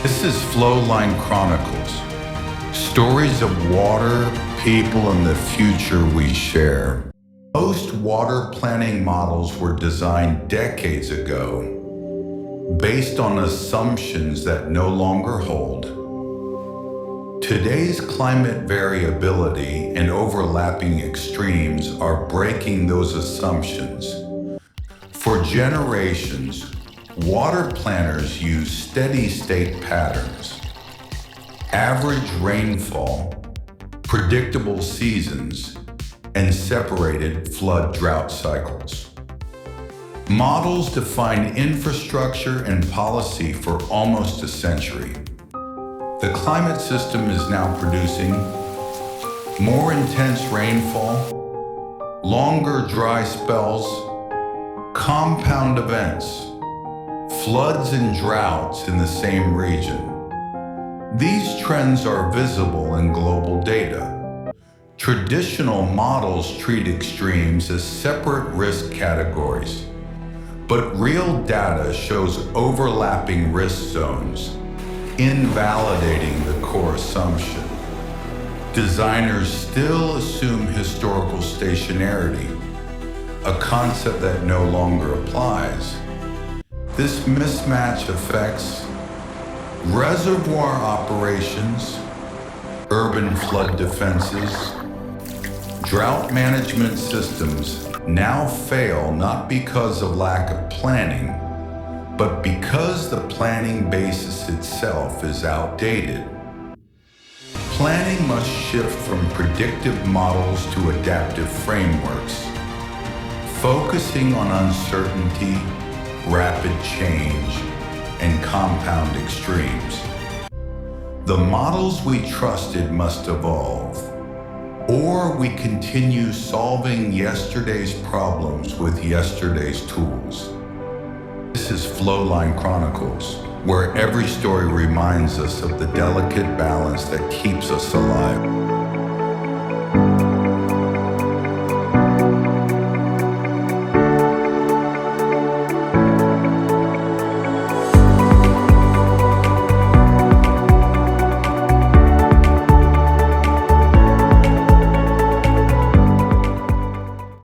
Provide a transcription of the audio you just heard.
This is Flowline Chronicles, stories of water, people, and the future we share. Most water planning models were designed decades ago, based on assumptions that no longer hold. Today's climate variability and overlapping extremes are breaking those assumptions. For generations, water planners use steady-state patterns, average rainfall, predictable seasons, and separated flood-drought cycles. Models define infrastructure and policy for almost a century. The climate system is now producing more intense rainfall, longer dry spells, compound events, floods and droughts in the same region. These trends are visible in global data. Traditional models treat extremes as separate risk categories, but real data shows overlapping risk zones, invalidating the core assumption. Designers still assume historical stationarity, a concept that no longer applies. This mismatch affects reservoir operations, urban flood defenses. Drought management systems now fail not because of lack of planning, but because the planning basis itself is outdated. Planning must shift from predictive models to adaptive frameworks, focusing on uncertainty, rapid change, and compound extremes. The models we trusted must evolve, or we continue solving yesterday's problems with yesterday's tools. This is Flowline Chronicles, where every story reminds us of the delicate balance that keeps us alive.